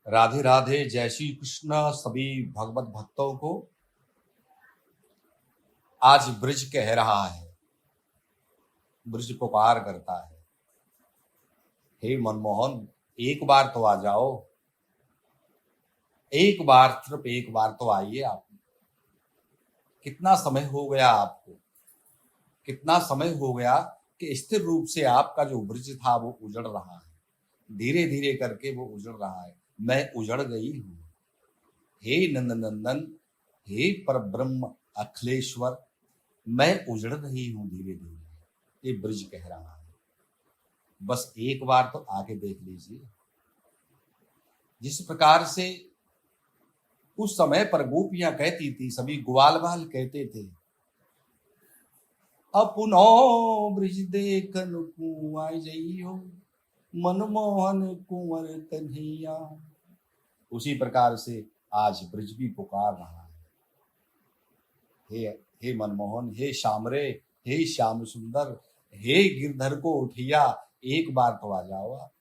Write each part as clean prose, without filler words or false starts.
राधे राधे, जय श्री कृष्ण सभी भगवत भक्तों को। आज ब्रज कह रहा है, ब्रज पुकार करता है, हे मनमोहन एक बार तो आ जाओ, एक बार, सिर्फ एक बार तो आइए। आप कितना समय हो गया आपको, कितना समय हो गया कि स्थिर रूप से आपका जो ब्रज था वो उजड़ रहा है, धीरे धीरे करके वो उजड़ रहा है। मैं उजड़ गई हूं, हे नंदनंदन, हे परब्रह्म अखिलेश्वर, मैं उजड़ रही हूं धीरे धीरे। ये ब्रज कह रहा है, बस एक बार तो आके देख लीजिए। जिस प्रकार से उस समय पर गोपियां कहती थी, सभी ग्वाल बाल कहते थे, अपनो ब्रज देखन कुआं जइयो, मनमोहन कुंवर कन्हैया। उसी प्रकार से आज ब्रज भी पुकार रहा है, हे मनमोहन, हे श्यामरे, हे श्याम सुंदर, हे गिरधर को उठिया, एक बार तो आ जाओ। आप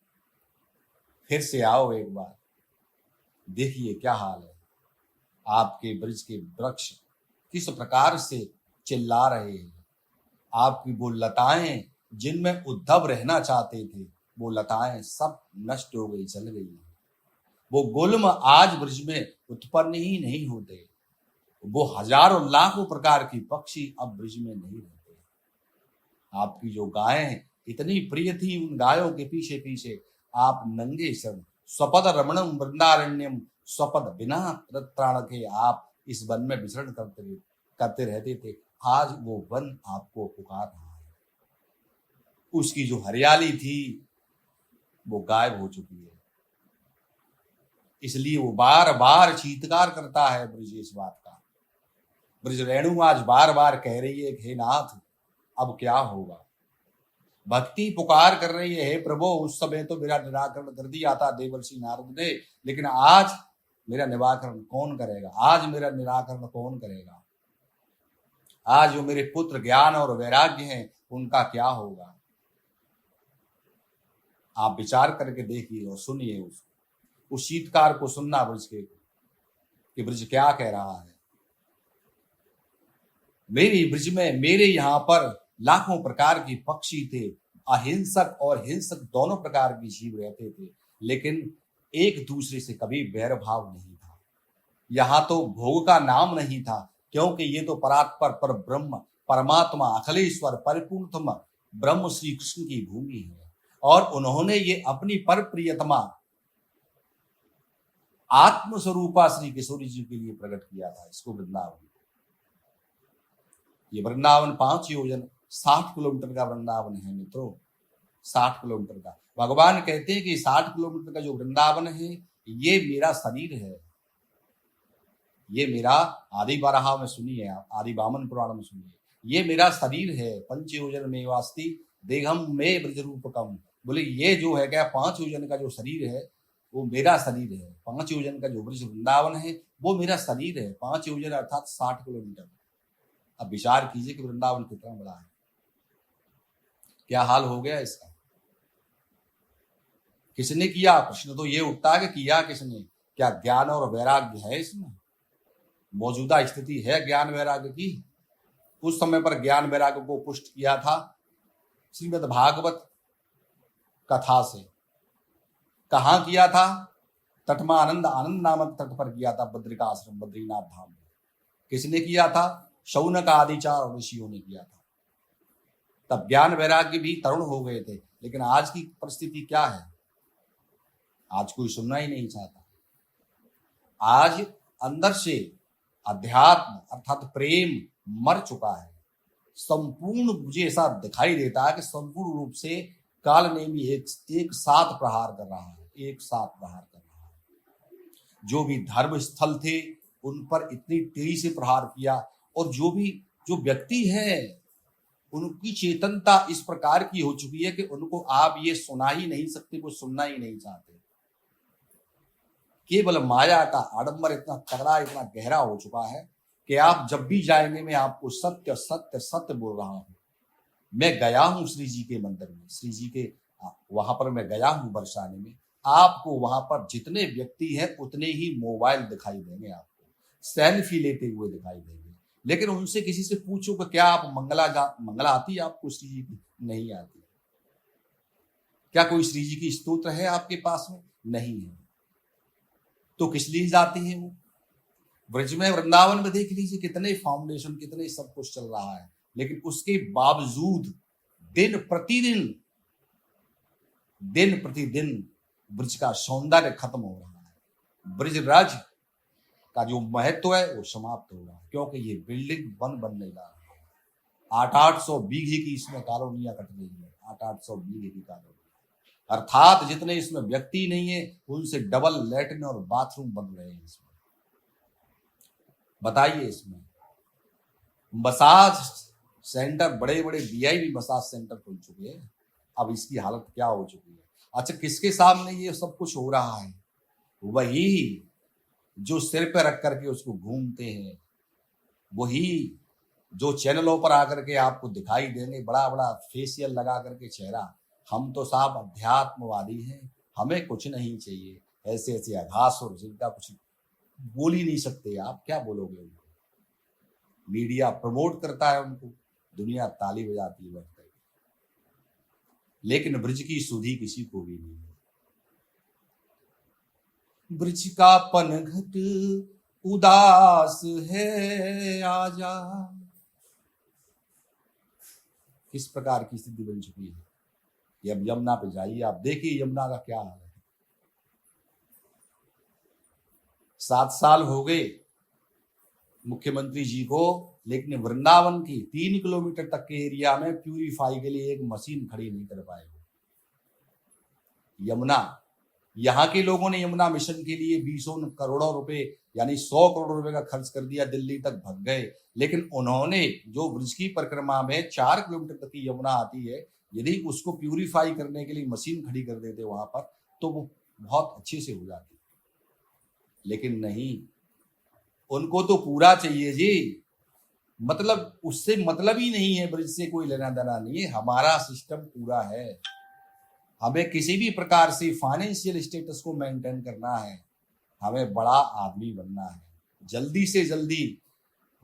फिर से आओ एक बार, देखिए क्या हाल है। आपके ब्रज के वृक्ष किस प्रकार से चिल्ला रहे हैं। आपकी वो लताएं जिनमें उद्धव रहना चाहते थे, वो लताएं सब नष्ट हो गई, चल गई। वो गुल्म आज ब्रज में उत्पन्न ही नहीं होते। वो हजारों लाखों प्रकार की पक्षी अब ब्रज में नहीं रहते। आपकी जो गायें इतनी प्रिय थी, उन गायों के पीछे पीछे आप नंगे सर स्वपद रमणम वृंदारण्यम स्वपद बिना त्राण के आप इस वन में विचरण करते रहते थे। आज वो वन आपको पुकार रहा है। उसकी जो हरियाली थी वो गायब हो चुकी है, इसलिए वो बार बार चीत्कार करता है ब्रज इस बात का। ब्रज रेणु आज बार बार कह रही है, हे नाथ अब क्या होगा। भक्ति पुकार कर रही है, हे प्रभु उस समय तो मेरा निराकरण कर दिया था देवर्षि नारद ने, लेकिन आज मेरा निराकरण कौन करेगा, आज मेरा निराकरण कौन करेगा। आज जो मेरे पुत्र ज्ञान और वैराग्य हैं उनका क्या होगा। आप विचार करके देखिए और सुनिए उस शीतकार को सुनना ब्रज के, कि ब्रज क्या कह रहा है। मेरे ब्रज में, मेरे यहाँ पर लाखों प्रकार के पक्षी थे, अहिंसक और हिंसक दोनों प्रकार के जीव रहते थे, लेकिन एक दूसरे से कभी वैर भाव नहीं था। यहाँ तो भोग का नाम नहीं था, क्योंकि ये तो परात्पर पर ब्रह्म परमात्मा अखिलेश्वर परिपूर्णतम ब्रह्म श्री कृष्ण की भूमि है। और उन्होंने ये अपनी पर प्रियतमा आत्मस्वरूपा श्री किशोरी जी के लिए प्रकट किया था इसको वृंदावन। ये वृंदावन 5 योजन 60 किलोमीटर का वृंदावन है मित्रों, 60 किलोमीटर का। भगवान कहते हैं कि 60 किलोमीटर का जो वृंदावन है ये मेरा शरीर है। ये मेरा आदि बारहा में सुनिए, आप आदि वामन पुराण में सुनिए, ये मेरा शरीर है। 5 योजन में वास्ती देहम में ब्रज रूपकम। बोले ये जो है क्या 5 योजन का जो शरीर है वो मेरा शरीर है। 5 योजन का जो ब्रज वृंदावन है वो मेरा शरीर है। 5 योजन अर्थात 60 किलोमीटर। अब विचार कीजिए कि वृंदावन कितना बड़ा है, क्या हाल हो गया इसका। किसने किया, प्रश्न तो ये उठता है कि किया किसने। क्या ज्ञान और वैराग्य है इसमें, मौजूदा स्थिति है ज्ञान वैराग्य की। उस समय पर ज्ञान वैराग्य को पुष्ट किया था श्रीमद् भागवत कथा से। कहां किया था, तटमानंद आनंद नामक तट पर किया था, बद्रिका आश्रम बद्रीनाथ धाम में। किसने किया था, शौनक आदि 4 ऋषियों ने किया था। तब ज्ञान वैराग्य भी तरुण हो गए थे, लेकिन आज की परिस्थिति क्या है, आज कोई सुनना ही नहीं चाहता। आज अंदर से अध्यात्म अर्थात प्रेम मर चुका है। संपूर्ण मुझे ऐसा दिखाई देता है कि संपूर्ण रूप से काल ने भी एक साथ प्रहार कर रहा है, एक साथ प्रहार कर रहा है। जो भी धर्म स्थल थे उन पर इतनी तेजी से प्रहार किया, और जो व्यक्ति है उनकी चेतनता इस प्रकार की हो चुकी है कि उनको आप ये सुना ही नहीं सकते, वो सुनना ही नहीं चाहते। केवल माया का आडंबर इतना तगड़ा, इतना गहरा हो चुका है कि आप जब भी जाएंगे मैं आपको सत्य सत्य सत्य बोल रहा हूं। मैं गया हूं श्री जी के मंदिर में, श्री जी के वहां पर मैं गया हूं बरसाने में, आपको वहां पर जितने व्यक्ति हैं उतने ही मोबाइल दिखाई देंगे, आपको सेल्फी लेते हुए दिखाई देंगे। लेकिन उनसे किसी से पूछो कि क्या आप मंगला आती है आपको श्री जी की? नहीं आती। क्या कोई श्री जी की स्तोत्र है आपके पास में? नहीं है। तो किस लिए जाती है वो? ब्रज में, वृंदावन में देख लीजिए कितने फाउंडेशन, कितने सब कुछ चल रहा है, लेकिन उसके बावजूद दिन प्रतिदिन ब्रज का सौंदर्य खत्म हो रहा है। ब्रज राज का जो महत्व है वो समाप्त हो रहा है, क्योंकि ये बिल्डिंग बनने जा रहा है। 800 बीघे की इसमें कॉलोनियां कट रही है, 800 बीघे की कॉलोनी, अर्थात जितने इसमें व्यक्ति नहीं है उनसे डबल लैट्रिन और बाथरूम बन रहे हैं इसमें। बताइए, इसमें मसाज सेंटर, बड़े बड़े वीआईपी मसाज सेंटर खुल चुके हैं, अब इसकी हालत क्या हो चुकी है। अच्छा, किसके सामने ये सब कुछ हो रहा है? वही जो सिर पे रख करके उसको घूमते हैं, वही जो चैनलों पर आकर के आपको दिखाई देंगे, बड़ा बड़ा फेशियल लगा करके चेहरा, हम तो साहब अध्यात्मवादी हैं, हमें कुछ नहीं चाहिए। ऐसे ऐसे आघास और जिनका कुछ बोल ही नहीं सकते, आप क्या बोलोगे उनको? मीडिया प्रमोट करता है उनको, दुनिया ताली बजाती है बैठ कर, लेकिन ब्रज की सुधि किसी को भी नहीं है। ब्रज का पनघट उदास है आजा, किस प्रकार की स्थिति बन चुकी है। ये अब यमुना पे जाइए, आप देखिए यमुना का क्या हाल है। 7 साल हो गए मुख्यमंत्री जी को, लेकिन वृंदावन की 3 किलोमीटर तक के एरिया में प्यूरिफाई के लिए एक मशीन खड़ी नहीं कर पाए। यमुना, यहाँ के लोगों ने यमुना मिशन के लिए 20 करोड़ों रुपए यानी 100 करोड़ रुपए का खर्च कर दिया, दिल्ली तक भग गए। लेकिन उन्होंने जो ब्रज की परिक्रमा में 4 किलोमीटर तक की यमुना आती है, यदि उसको प्यूरिफाई करने के लिए मशीन खड़ी कर देते वहां पर, तो वो बहुत अच्छे से हो जाती। लेकिन नहीं, उनको तो पूरा चाहिए जी, मतलब उससे मतलब ही नहीं है, ब्रज से कोई लेना देना नहीं है। हमारा सिस्टम पूरा है, हमें किसी भी प्रकार से फाइनेंशियल स्टेटस को मेंटेन करना है, हमें बड़ा आदमी बनना है। जल्दी से जल्दी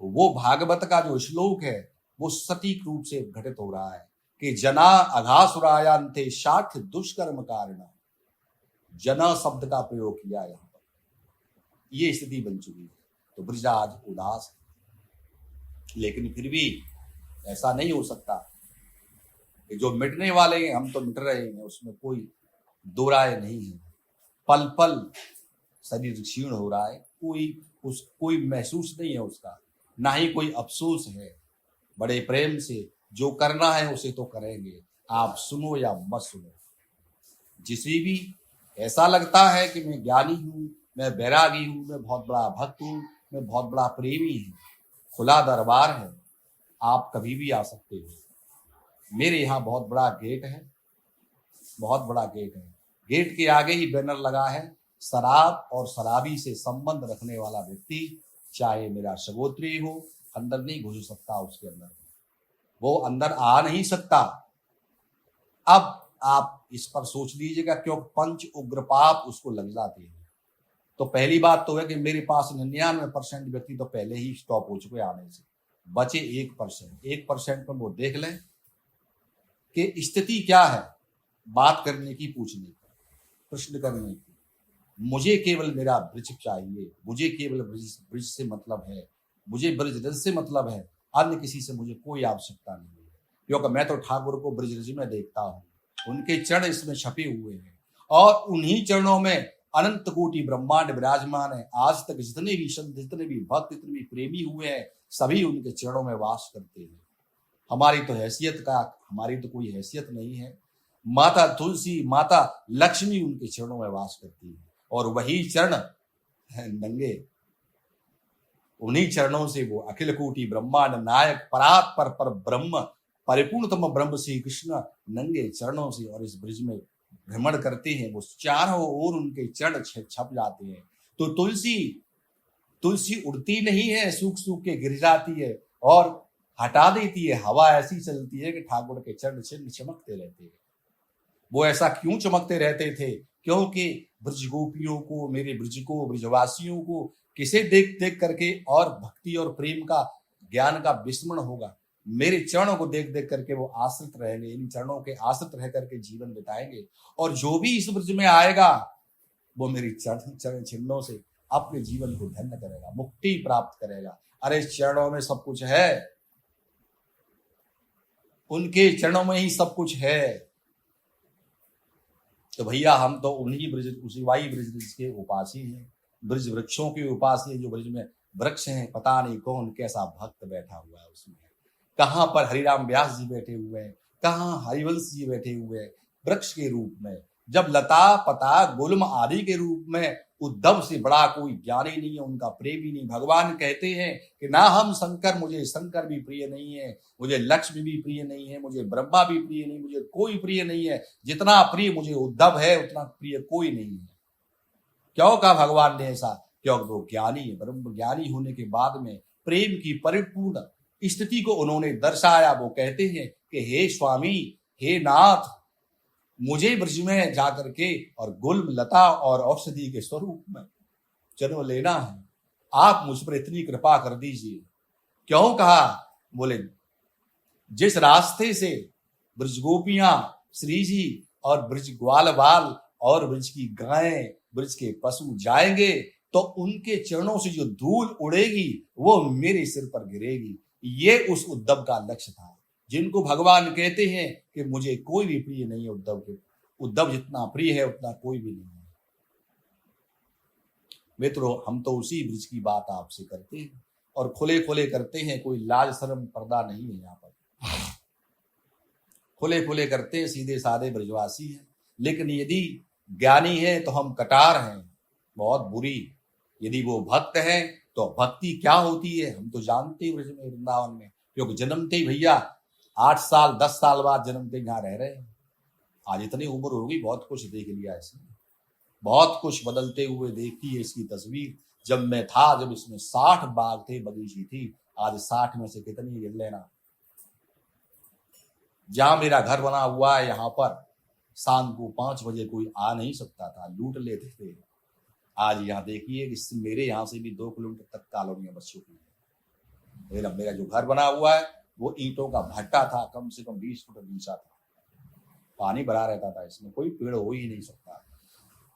वो भागवत का जो श्लोक है वो सटीक रूप से घटित हो रहा है कि जना अघासुरायांते शाठ दुष्कर्म कारण, जना शब्द का प्रयोग किया यहाँ पर, ये स्थिति बन चुकी है। तो ब्रज आज उदास है, लेकिन फिर भी ऐसा नहीं हो सकता कि जो मिटने वाले हैं हम तो मिट रहे हैं, उसमें कोई दो राय नहीं है। पल पल शरीर क्षीण हो रहा है, कोई महसूस नहीं है उसका, ना ही कोई अफसोस है। बड़े प्रेम से जो करना है उसे तो करेंगे, आप सुनो या मत सुनो। जिसे भी ऐसा लगता है कि मैं ज्ञानी हूं, मैं बैरागी हूं, मैं बहुत बड़ा भक्त हूं, मैं बहुत बड़ा प्रेमी हूं, खुला दरबार है, आप कभी भी आ सकते हो। मेरे यहाँ बहुत बड़ा गेट है, बहुत बड़ा गेट है। गेट के आगे ही बैनर लगा है, शराब और शराबी से संबंध रखने वाला व्यक्ति, चाहे मेरा सगोत्री हो, अंदर नहीं घुस सकता। उसके अंदर वो अंदर आ नहीं सकता। अब आप इस पर सोच लीजिएगा, क्यों पंच उग्र पाप उसको लग जाते हैं। तो पहली बात तो है कि मेरे पास 99% व्यक्ति तो पहले ही स्टॉप हो चुके आने से, बचे 1% पर वो देख लें कि स्थिति क्या है, बात करने की, पूछने की, प्रश्न करने की। मुझे केवल मेरा ब्रज चाहिए, मुझे केवल ब्रज से मतलब है, मुझे ब्रज रज से मतलब है, अन्य किसी से मुझे कोई आवश्यकता नहीं है। क्योंकि मैं तो ठाकुर को ब्रज रज में देखता हूँ, उनके चरण इसमें छपे हुए हैं, और उन्हीं चरणों में अनंत कोटि ब्रह्मांड विराजमान है। आज तक जितने भी संत, जितने भी भक्त, जितने भी प्रेमी हुए हैं, सभी उनके चरणों में वास करते हैं। हमारी तो कोई हैसियत नहीं है। माता तुलसी, माता लक्ष्मी उनके चरणों में वास करती है, और वही चरण नंगे, उन्हीं चरणों से वो अखिल कोटि ब्रह्मांड नायक परात्पर पर ब्रह्म परिपूर्णतम ब्रह्म श्री कृष्ण नंगे चरणों से और इस ब्रज में भ्रमण करते हैं। वो चारों ओर उनके चरण छप जाते हैं। तो तुलसी उड़ती नहीं है, सूख सूख के गिर जाती है और हटा देती है। हवा ऐसी चलती है कि ठाकुर के चरण चिन्ह चमकते रहते हैं। वो ऐसा क्यों चमकते रहते थे? क्योंकि ब्रज गोपियों को, मेरे ब्रज को, ब्रजवासियों को किसे देख देख करके और भक्ति और प्रेम का, ज्ञान का विस्मरण होगा। मेरे चरणों को देख देख करके वो आश्रित रहेंगे, इन चरणों के आश्रित रह करके जीवन बिताएंगे। और जो भी इस ब्रज में आएगा वो मेरी चरण चिन्हों से अपने जीवन को धन्य करेगा, मुक्ति प्राप्त करेगा। अरे चरणों में सब कुछ है, उनके चरणों में ही सब कुछ है। तो भैया हम तो उन्हीं ब्रज, उसी वाई ब्रज के उपासी हैं, ब्रज वृक्षों के उपासी हैं। जो ब्रज में वृक्ष हैं, पता नहीं कौन कैसा भक्त बैठा हुआ है उसमें। कहाँ पर हरिराम व्यास जी बैठे हुए हैं, कहाँ हरिवंश जी बैठे हुए हैं वृक्ष के रूप में। जब लता पता गुल्म आदि के रूप में उद्धव से बड़ा कोई ज्ञानी नहीं है, उनका प्रेमी नहीं। भगवान कहते हैं कि ना हम शंकर, मुझे शंकर भी प्रिय नहीं है, मुझे लक्ष्मी भी प्रिय नहीं है, मुझे ब्रह्मा भी प्रिय नहीं, मुझे कोई प्रिय नहीं है। जितना प्रिय मुझे उद्धव है उतना प्रिय कोई नहीं है। क्यों कहा भगवान ने ऐसा? क्योंकि वो ज्ञानी है। ब्रह्म ज्ञानी होने के बाद में प्रेम की परिपूर्ण स्थिति को उन्होंने दर्शाया। वो कहते हैं कि हे स्वामी, हे नाथ, मुझे ब्रज में जाकर के और गुल्म लता और औषधि के स्वरूप में जन्म लेना है। आप मुझ पर इतनी कृपा कर दीजिए। क्यों कहा? बोले जिस रास्ते से ब्रज गोपियां, श्री जी और ब्रज ग्वाल बाल और ब्रज की गायें, ब्रज के पशु जाएंगे तो उनके चरणों से जो धूल उड़ेगी वो मेरे सिर पर गिरेगी। ये उस उद्धव का लक्ष्य था, जिनको भगवान कहते हैं कि मुझे कोई भी प्रिय नहीं है उद्धव के। उद्धव जितना प्रिय है उतना कोई भी नहीं है। मित्रों, हम तो उसी ब्रज की बात आपसे करते हैं और खुले खुले करते हैं, कोई लाज शर्म पर्दा नहीं है। यहाँ पर खुले खुले करते हैं, सीधे साधे ब्रजवासी हैं। लेकिन यदि ज्ञानी है तो हम कटार हैं, बहुत बुरी। यदि वो भक्त हैं तो भक्ति क्या होती है हम तो जानते ही ब्रज में, वृंदावन में। क्योंकि जन्मते ही भैया 8 साल 10 साल बाद जन्मते यहाँ रह रहे हैं। आज इतनी उम्र होगी, बहुत कुछ देख लिया इसने, बहुत कुछ बदलते हुए देखी है इसकी तस्वीर। जब मैं था, जब इसमें 60 बाग थे, बगीची थी, आज 60 में से कितनी गिन लेना। जहां मेरा घर बना हुआ है, यहाँ पर शाम को 5 बजे कोई आ नहीं सकता था, लूट लेते थे। आज यहाँ देखिए कि मेरे यहाँ से भी 2 किलोमीटर तक कॉलोनियां बच चुकी है। मेरा जो घर बना हुआ है वो ईंटों का भट्टा था, कम से कम 20 फुट नीचा था, पानी भरा रहता था, इसमें कोई पेड़ हो ही नहीं सकता।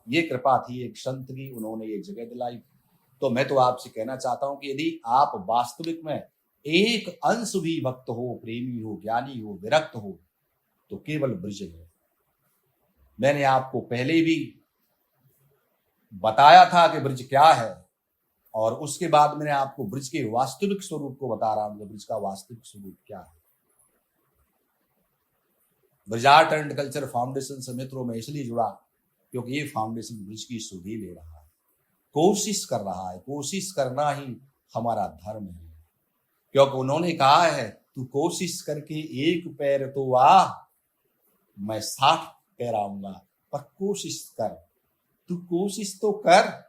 ये कृपा थी एक संत की, उन्होंने ये जगह दिलाई। तो मैं तो आपसे कहना चाहता हूं कि यदि आप वास्तविक में एक अंश भी भक्त हो, प्रेमी हो, ज्ञानी हो, विरक्त हो, तो केवल ब्रज है। मैंने आपको पहले भी बताया था कि ब्रज क्या है, और उसके बाद मैंने आपको ब्रज के वास्तविक स्वरूप को बता रहा हूं कि ब्रज का वास्तविक स्वरूप क्या है। Braj art and culture foundation से मित्रों में इसलिए जुड़ा क्योंकि ये फाउंडेशन ब्रज की सुधि ले रहा है, कोशिश कर रहा है। कोशिश करना ही हमारा धर्म है। क्योंकि उन्होंने कहा है, तू कोशिश करके 1 पैर तो आ, मैं 60 पैर आऊंगा, पर कोशिश कर, तू कोशिश तो कर।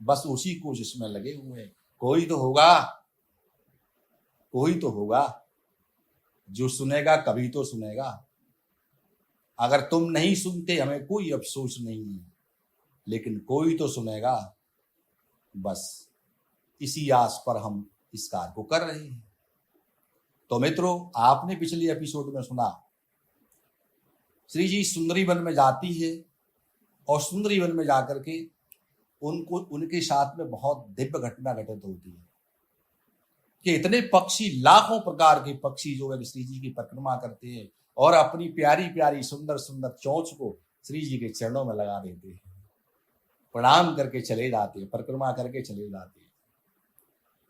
बस उसी कोशिश में लगे हुए हैं। कोई तो होगा, कोई तो होगा जो सुनेगा, कभी तो सुनेगा। अगर तुम नहीं सुनते हमें कोई अफसोस नहीं है, लेकिन कोई तो सुनेगा। बस इसी आस पर हम इस कार्य को कर रहे हैं। तो मित्रों, आपने पिछले एपिसोड में सुना, श्री जी सुंदरी वन में जाती है और सुंदरी वन में जाकर के उनको, उनके साथ में बहुत दिव्य घटना घटित होती है कि इतने पक्षी, लाखों प्रकार के पक्षी जो है श्री जी की परिक्रमा करते हैं और अपनी प्यारी प्यारी सुंदर सुंदर चोंच को श्री जी के चरणों में लगा देते हैं, प्रणाम करके चले जाते हैं, परिक्रमा करके चले जाते हैं।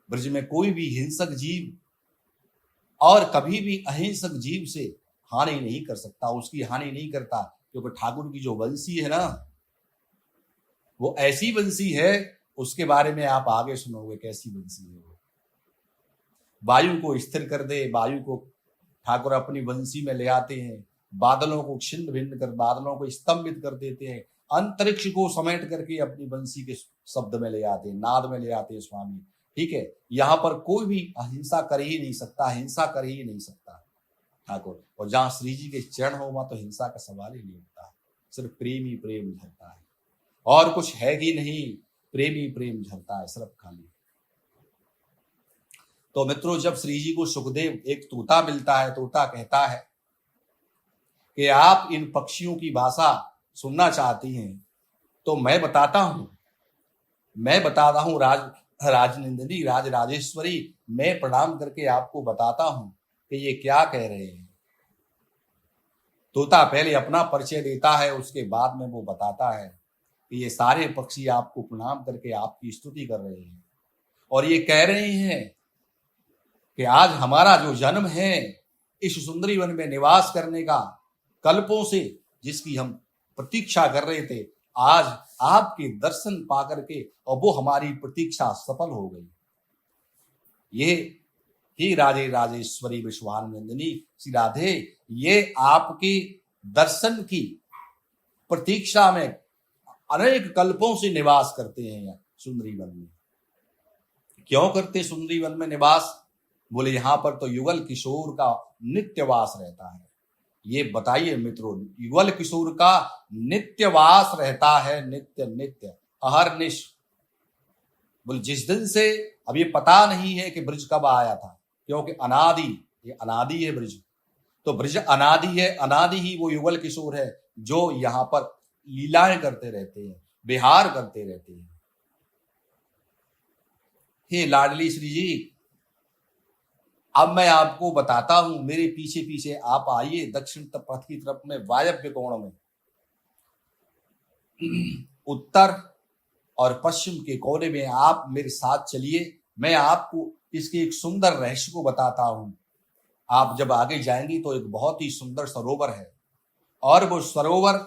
ब्रज में कोई भी हिंसक जीव और कभी भी अहिंसक जीव से हानि नहीं कर सकता, उसकी हानि नहीं करता। क्योंकि ठाकुर की जो वंशी है ना, वो ऐसी वंशी है, उसके बारे में आप आगे सुनोगे कैसी वंशी है वो। वायु को स्थिर कर दे, वायु को ठाकुर अपनी वंशी में ले आते हैं, बादलों को छिन्न भिन्न कर, बादलों को स्तंभित कर देते हैं, अंतरिक्ष को समेट करके अपनी वंशी के शब्द में ले आते हैं, नाद में ले आते हैं स्वामी। ठीक है, यहाँ पर कोई भी अहिंसा कर ही नहीं सकता, हिंसा कर ही नहीं सकता। ठाकुर। और जहां श्री जी के चरण हो वहां तो हिंसा का सवाल ही नहीं उठता, सिर्फ प्रेम ही प्रेम झरता है, और कुछ है ही नहीं, प्रेम ही प्रेम झरता है, सिर्फ खाली। तो मित्रों, जब श्री जी को सुखदेव एक तोता मिलता है, तोता कहता है कि आप इन पक्षियों की भाषा सुनना चाहती हैं तो मैं बताता हूं राजनंदिनी, राजेश्वरी, मैं प्रणाम करके आपको बताता हूं कि ये क्या कह रहे हैं। तोता पहले अपना परिचय देता है, उसके बाद में वो बताता है कि ये सारे पक्षी आपको प्रणाम करके आपकी स्तुति कर रहे हैं और ये कह रहे हैं कि आज हमारा जो जन्म है इस सुंदरी वन में निवास करने का, कल्पों से जिसकी हम प्रतीक्षा कर रहे थे, आज आपके दर्शन पा करके और वो हमारी प्रतीक्षा सफल हो गई। ये ही राजे राजेश्वरी विश्वानंदिनी श्री राधे, ये आपके दर्शन की प्रतीक्षा में अनेक कल्पों से निवास करते हैं सुंदरी वन में। क्यों करते सुंदरी वन में निवास? बोले यहां पर तो युगल किशोर का नित्यवास रहता है। ये बताइए मित्रों, युगल किशोर का नित्यवास रहता है, नित्य नित्य अहर्निश। बोले जिस दिन से, अब ये पता नहीं है कि ब्रज कब आया था, क्योंकि अनादि, ये अनादि है ब्रज, तो ब्रज अनादि है, अनादि ही वो युगल किशोर है जो यहाँ पर लीलाएं करते रहते हैं, विहार करते रहते हैं। हे लाडली श्री जी, अब मैं आपको बताता हूं, मेरे पीछे पीछे आप आइए, दक्षिण पथ की तरफ में वायव्य कोण में, उत्तर और पश्चिम के कोने में आप मेरे साथ चलिए। मैं आपको इसके एक सुंदर रहस्य को बताता हूं। आप जब आगे जाएंगी तो एक बहुत ही सुंदर सरोवर है, और वो सरोवर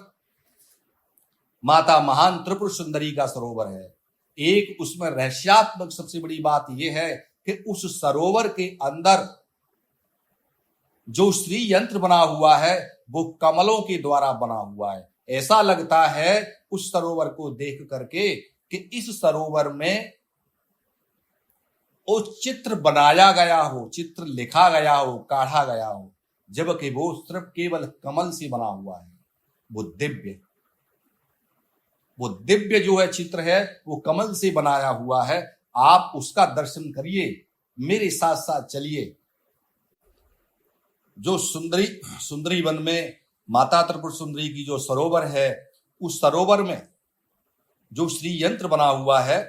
माता महान त्रिपुर सुंदरी का सरोवर है। एक उसमें रहस्यात्मक सबसे बड़ी बात यह है कि उस सरोवर के अंदर जो श्री यंत्र बना हुआ है वो कमलों के द्वारा बना हुआ है। ऐसा लगता है उस सरोवर को देख करके कि इस सरोवर में वो चित्र बनाया गया हो, चित्र लिखा गया हो, काढ़ा गया हो, जबकि वो सिर्फ केवल कमल से बना हुआ है। वो दिव्य जो है चित्र है वो कमल से बनाया हुआ है। आप उसका दर्शन करिए, मेरे साथ साथ चलिए। जो सुंदरी वन में माता त्रिपुर सुंदरी की जो सरोवर है, उस सरोवर में जो श्री यंत्र बना हुआ है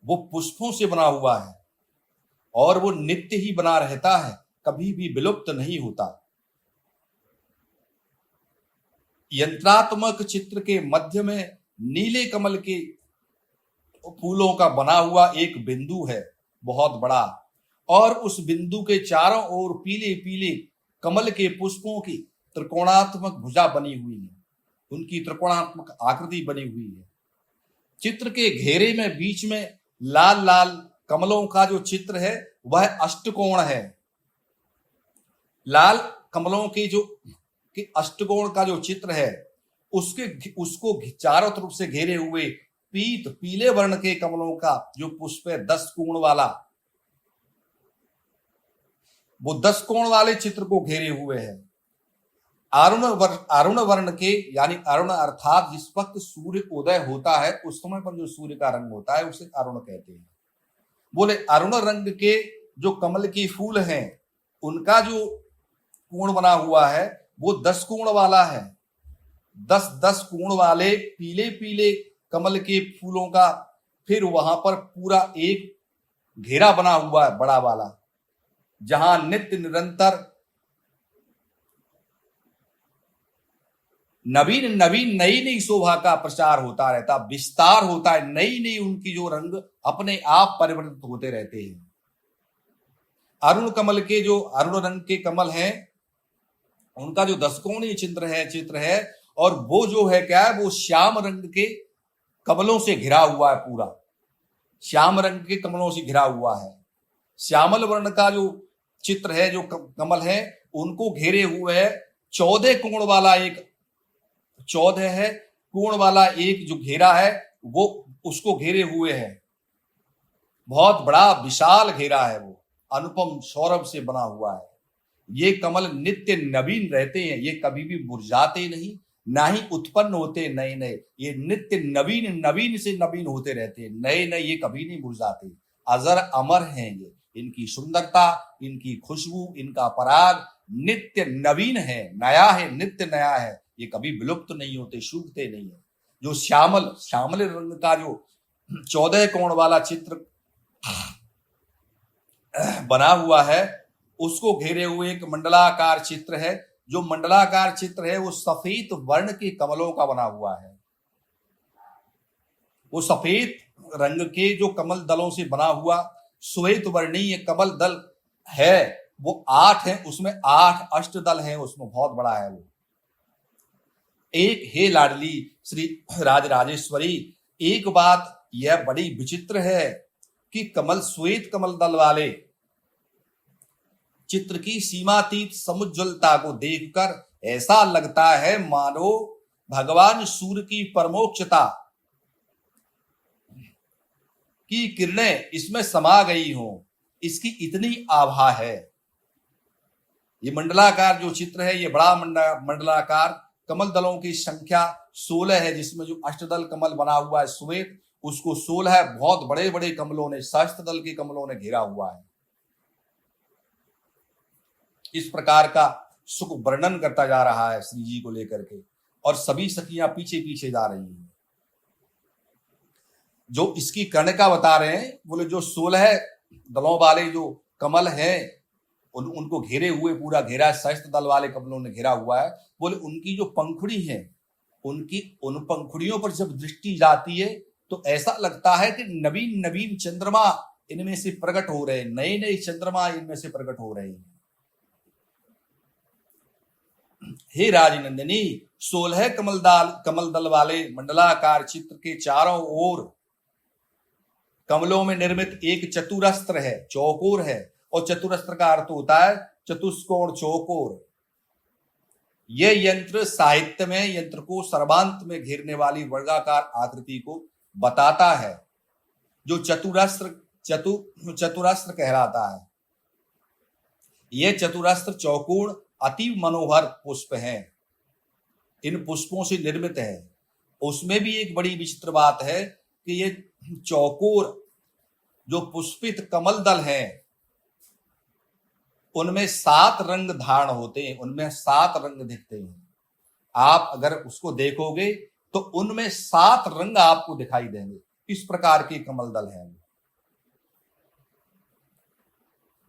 वो पुष्पों से बना हुआ है, और वो नित्य ही बना रहता है, कभी भी विलुप्त नहीं होता। यंत्रात्मक चित्र के मध्य में नीले कमल के फूलों का बना हुआ एक बिंदु है, बहुत बड़ा, और उस बिंदु के चारों ओर पीले पीले कमल के पुष्पों की त्रिकोणात्मक भुजा बनी हुई है, उनकी त्रिकोणात्मक आकृति बनी हुई है। चित्र के घेरे में बीच में लाल लाल कमलों का जो चित्र है वह अष्टकोण है। लाल कमलों के अष्टकोण का जो चित्र है उसको चारों तरफ से घेरे हुए पीले वर्ण के कमलों का जो पुष्प है 10 कोण वाला, वो 10 कोण वाले चित्र को घेरे हुए है। अरुण वर्ण के, यानी अरुण अर्थात जिस वक्त सूर्य उदय होता है उस समय पर जो सूर्य का रंग होता है उसे अरुण कहते हैं। बोले अरुण रंग के जो कमल के फूल हैं उनका जो कोण बना हुआ है वो 10 कोण वाला है। 10 कोण वाले पीले पीले कमल के फूलों का फिर वहां पर पूरा एक घेरा बना हुआ है बड़ा वाला, जहां नित्य निरंतर नवीन नई नई शोभा का प्रचार होता रहता, विस्तार होता है, नई नई उनकी जो रंग अपने आप परिवर्तित होते रहते हैं। अरुण कमल के जो अरुण रंग के कमल हैं उनका जो 10 कोणीय चित्र है, और वो जो है क्या है, वो श्याम रंग के कमलों से घिरा हुआ है, पूरा श्याम रंग के कमलों से घिरा हुआ है। श्यामल वर्ण का जो चित्र है, जो कमल है, उनको घेरे हुए है 14 कोण वाला एक 14 है कोण वाला एक जो घेरा है वो उसको घेरे हुए है। बहुत बड़ा विशाल घेरा है, वो अनुपम सौरभ से बना हुआ है। ये कमल नित्य नवीन रहते हैं, ये कभी भी मुरझाते नहीं, ना ही उत्पन्न होते नए नए, ये नित्य नवीन नवीन से नवीन होते रहते हैं, नए नए ये कभी नहीं मुरझाते, अजर अमर हैं ये, इनकी सुंदरता, इनकी खुशबू, इनका पराग नित्य नवीन है, नया है, नित्य नया है, ये कभी विलुप्त नहीं होते, सूखते नहीं है। जो श्यामल श्यामल रंग का जो 14 कोण वाला चित्र बना हुआ है, उसको घेरे हुए एक मंडलाकार चित्र है। जो मंडलाकार चित्र है वो सफेद वर्ण के कमलों का बना हुआ है। वो सफेद रंग के जो कमल दलों से बना हुआ श्वेत वर्णीय कमल दल है, वो 8 है, उसमें 8 अष्टदल है, उसमें बहुत बड़ा है वो। एक हे लाडली श्री राजराजेश्वरी, एक बात यह बड़ी विचित्र है कि कमल श्वेत कमल दल वाले चित्र की सीमातीत समुज्ज्वलता को देखकर ऐसा लगता है मानो भगवान सूर्य की परमोक्षता की किरणें इसमें समा गई हो, इसकी इतनी आभा है। ये मंडलाकार जो चित्र है, ये बड़ा मंडलाकार कमल दलों की संख्या 16 है, जिसमें जो अष्टदल कमल बना हुआ है श्वेत, उसको 16 है, बहुत बड़े बड़े कमलों ने, सहस्त्रदल के कमलों ने घेरा हुआ है। इस प्रकार का सुख वर्णन करता जा रहा है श्री जी को लेकर के, और सभी सखियां पीछे पीछे जा रही हैं। जो इसकी कर्णिका बता रहे हैं, बोले जो 16 दलों वाले जो कमल हैं, उनको घेरे हुए पूरा घेरा, सहस्त्र दल वाले कमलों ने घेरा हुआ है। बोले उनकी जो पंखुड़ी है, उन पंखुड़ियों पर जब दृष्टि जाती है तो ऐसा लगता है कि नवीन नवीन चंद्रमा इनमें से प्रकट हो रहे हैं, नए नए चंद्रमा इनमें से प्रकट हो रहे हैं। हे राजनंदिनी, 16 कमल दल वाले मंडलाकार चित्र के चारों ओर कमलों में निर्मित एक चतुरस्त्र है, चौकोर है, और चतुरस्त्र का अर्थ होता है चतुष्कोण चौकोर। यह यंत्र साहित्य में यंत्र को सर्वांत में घेरने वाली वर्गाकार आकृति को बताता है, जो चतुरस्त्र कहलाता है। यह चतुरस्त्र चौकोर अति मनोहर पुष्प हैं, इन पुष्पों से निर्मित है। उसमें भी एक बड़ी विचित्र बात है कि ये चौकोर जो पुष्पित कमल दल हैं, उनमें 7 रंग धारण होते हैं, उनमें 7 रंग दिखते हैं। आप अगर उसको देखोगे तो उनमें 7 रंग आपको दिखाई देंगे। इस प्रकार के कमल दल हैं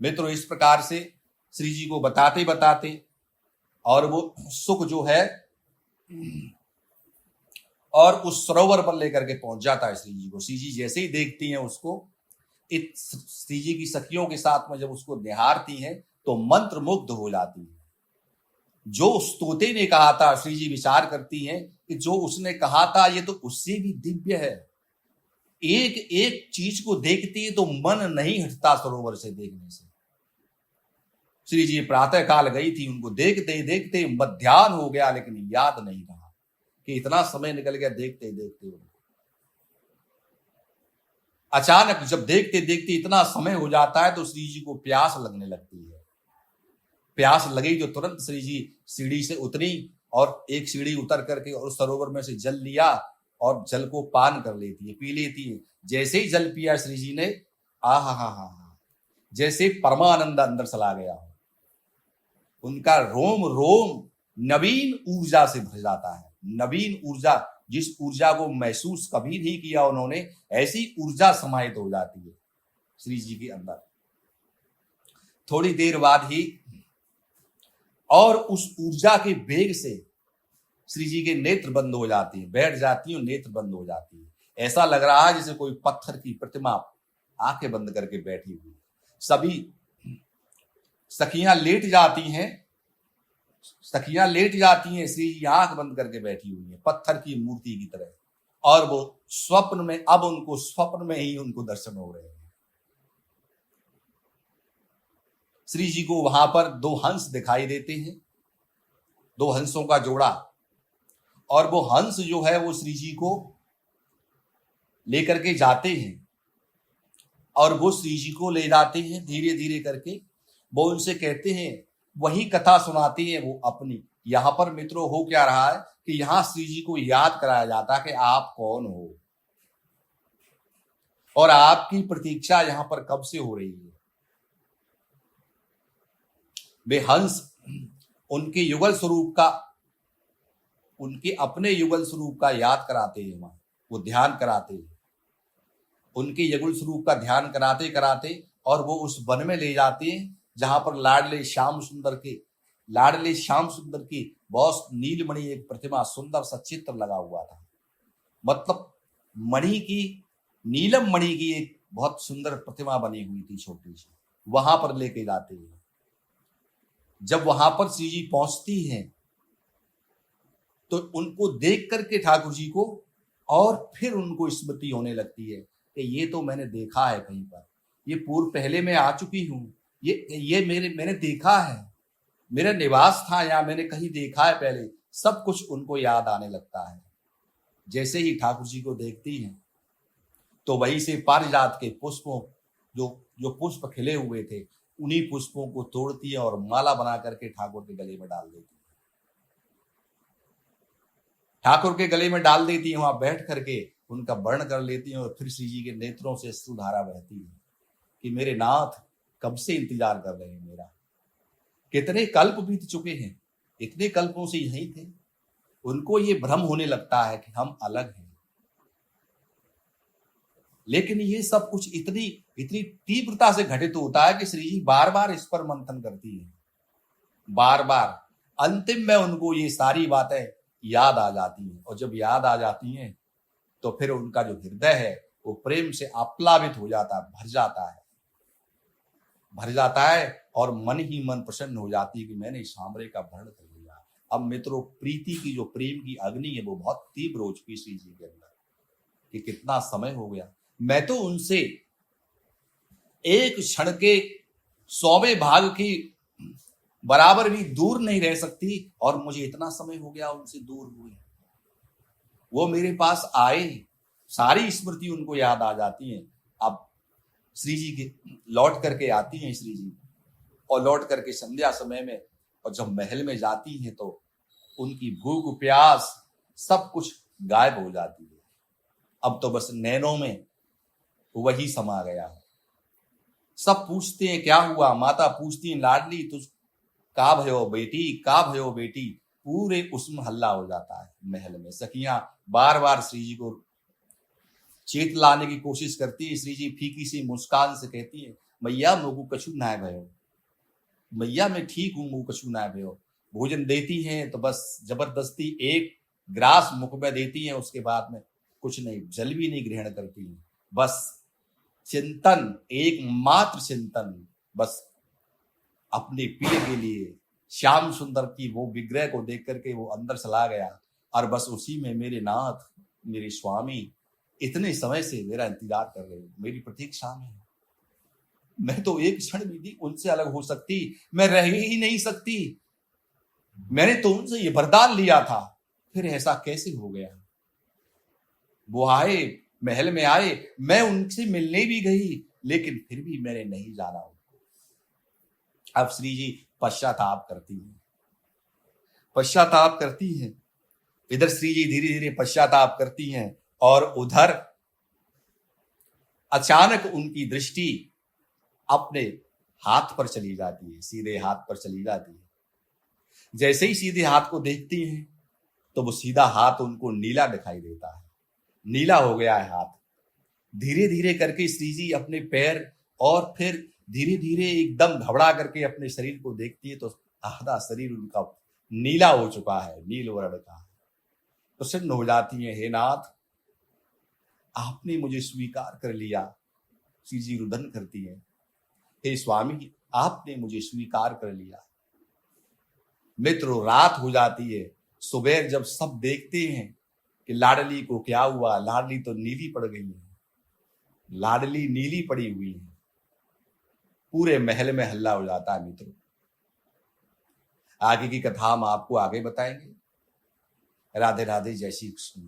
मित्रों। इस प्रकार से श्री जी को बताते बताते और वो सुख जो है और उस सरोवर पर लेकर के पहुंच जाता है श्री जी को। श्री जी जैसे ही देखती हैं उसको, श्री जी की सखियों के साथ में जब उसको निहारती हैं तो मंत्र मुग्ध हो जाती है। जो उस तोते ने कहा था, श्री जी विचार करती हैं कि जो उसने कहा था ये तो उससे भी दिव्य है। एक एक चीज को देखती है तो मन नहीं हटता सरोवर से देखने से। श्री जी प्रातः काल गई थी, उनको देखते देखते मध्याह्न हो गया, लेकिन याद नहीं रहा कि इतना समय निकल गया देखते देखते उनको। अचानक जब देखते देखते इतना समय हो जाता है तो श्री जी को प्यास लगने लगती है। प्यास लगी जो तुरंत श्री जी सीढ़ी से उतरी और एक सीढ़ी उतर करके और सरोवर में से जल लिया और जल को पान कर लेती है, पी लेती है। जैसे ही जल पिया श्री जी ने, हा, जैसे परमानंद अंदर चला गया। उनका रोम रोम नवीन ऊर्जा से भर जाता है। नवीन ऊर्जा, जिस ऊर्जा को महसूस कभी नहीं किया उन्होंने, ऐसी ऊर्जा समाहित हो जाती है श्री जी के अंदर। थोड़ी देर बाद ही और उस ऊर्जा के वेग से श्री जी के नेत्र बंद हो जाती है, बैठ जाती है, नेत्र बंद हो जाती है। ऐसा लग रहा है जैसे कोई पत्थर की प्रतिमा आंखें बंद करके बैठी हुई। सभी सखियां लेट जाती हैं, श्री जी आंख बंद करके बैठी हुई है पत्थर की मूर्ति की तरह, और वो स्वप्न में, अब उनको स्वप्न में ही उनको दर्शन हो रहे हैं। श्री जी को वहां पर 2 हंस दिखाई देते हैं, 2 हंसों का जोड़ा, और वो हंस जो है वो श्री जी को लेकर के जाते हैं और वो श्री जी को ले जाते हैं धीरे धीरे करके। वो उनसे कहते हैं, वही कथा सुनाती है वो अपनी। यहां पर मित्रों हो क्या रहा है कि यहां श्री जी को याद कराया जाता है कि आप कौन हो और आपकी प्रतीक्षा यहां पर कब से हो रही है। वे हंस उनके युगल स्वरूप का, उनके अपने युगल स्वरूप का याद कराते हैं, वहां वो ध्यान कराते हैं, उनके युगल स्वरूप का ध्यान कराते कराते और वो उस वन में ले जाते हैं जहां पर लाडले श्याम सुंदर की बहुत नीलमणि एक प्रतिमा, सुंदर सा चित्र लगा हुआ था। मतलब मणि की, नीलम मणि की एक बहुत सुंदर प्रतिमा बनी हुई थी छोटी सी, वहां पर लेके जाते हैं। जब वहां पर श्री जी पहुंचती हैं तो उनको देख करके ठाकुर जी को और फिर उनको स्मृति होने लगती है कि ये तो मैंने देखा है कहीं पर, ये पूर्व पहले मैं आ चुकी हूं, ये मैंने देखा है, मेरा निवास था या मैंने कहीं देखा है पहले। सब कुछ उनको याद आने लगता है। जैसे ही ठाकुर जी को देखती हैं तो वहीं से पारिजात के पुष्पों, जो पुष्प खिले हुए थे, उन्हीं पुष्पों को तोड़ती है और माला बना करके ठाकुर के गले में डाल देती है। ठाकुर के गले में डाल देती है, वहां बैठ करके उनका वर्ण कर लेती है और फिर श्री जी के नेत्रों से अश्रुधारा बहती है कि मेरे नाथ कब से इंतजार कर रहे हैं मेरा, कितने कल्प बीत चुके हैं, इतने कल्पों से यहीं थे। उनको ये भ्रम होने लगता है कि हम अलग हैं, लेकिन ये सब कुछ इतनी तीव्रता से घटित होता है कि श्री जी बार बार इस पर मंथन करती है, बार बार। अंतिम में उनको ये सारी बातें याद आ जाती हैं और जब याद आ जाती हैं तो फिर उनका जो हृदय है वो प्रेम से आप्लावित हो जाता है, भर जाता है और मन ही मन प्रसन्न हो जाती है कि मैंने सांवरे का वर्ण कर लिया। अब मित्रों, प्रीति की जो प्रेम की अग्नि है वो बहुत तीव्र हो चुकी श्री जी के अंदर कि कितना समय हो गया, मैं तो उनसे एक क्षण के 100वें भाग की बराबर भी दूर नहीं रह सकती और मुझे इतना समय हो गया उनसे दूर हुए। वो मेरे पास आए, सारी स्मृति उनको याद आ जाती है। अब श्री जी के लौट करके आती हैं श्री जी, और लौट करके संध्या समय में और जब महल में जाती हैं तो उनकी भूख प्यास सब कुछ गायब हो जाती है। अब तो बस नैनों में वही समा गया है। सब पूछते हैं क्या हुआ, माता पूछती है लाडली तुझ का भयो बेटी, का भयो बेटी, पूरे उसमें हल्ला हो जाता है महल में। सखियां बार बार श्री जी को चेत लाने की कोशिश करती है। श्री जी फीकी सी मुस्कान से कहती है, मैया मोगू कछु ना भयो, मैया मैं ठीक हूं, मुंह कछु ना भयो। भोजन देती हैं तो बस जबरदस्ती एक ग्रास मुख में देती हैं, उसके बाद में कुछ नहीं, जल भी नहीं ग्रहण करती हैं। बस चिंतन, एकमात्र चिंतन, बस अपने प्रिय के लिए, श्याम सुंदर की वो विग्रह को देख करके वो अंदर चला गया और बस उसी में मेरे नाथ, मेरे स्वामी इतने समय से मेरा इंतजार कर रहे हैं, मेरी प्रतीक्षा में। मैं तो एक क्षण भी उनसे अलग हो सकती, मैं रह ही नहीं सकती। मैंने तो उनसे ये वरदान लिया था, फिर ऐसा कैसे हो गया। वो आए, महल में आए, मैं उनसे मिलने भी गई, लेकिन फिर भी मैंने नहीं जाना उनको। अब श्री जी पश्चाताप करती हैं। इधर श्री जी धीरे धीरे पश्चाताप करती हैं और उधर अचानक उनकी दृष्टि अपने हाथ पर चली जाती है, सीधे हाथ पर चली जाती है। जैसे ही सीधे हाथ को देखती हैं तो वो सीधा हाथ उनको नीला दिखाई देता है, नीला हो गया है हाथ। धीरे धीरे करके श्री जी अपने पैर और फिर धीरे धीरे एकदम घबरा करके अपने शरीर को देखती है तो आधा शरीर उनका नीला हो चुका है, नील वर्ण का। प्रसन्न हो जाती है, हे नाथ आपने मुझे स्वीकार कर लिया। श्री जी रुदन करती है, हे स्वामी आपने मुझे स्वीकार कर लिया। मित्रों, रात हो जाती है। सुबह जब सब देखते हैं कि लाडली को क्या हुआ, लाडली तो नीली पड़ गई है, लाडली नीली पड़ी हुई है, पूरे महल में हल्ला हो जाता है। मित्रों, आगे की कथा हम आपको आगे बताएंगे। राधे राधे, जय श्री कृष्ण।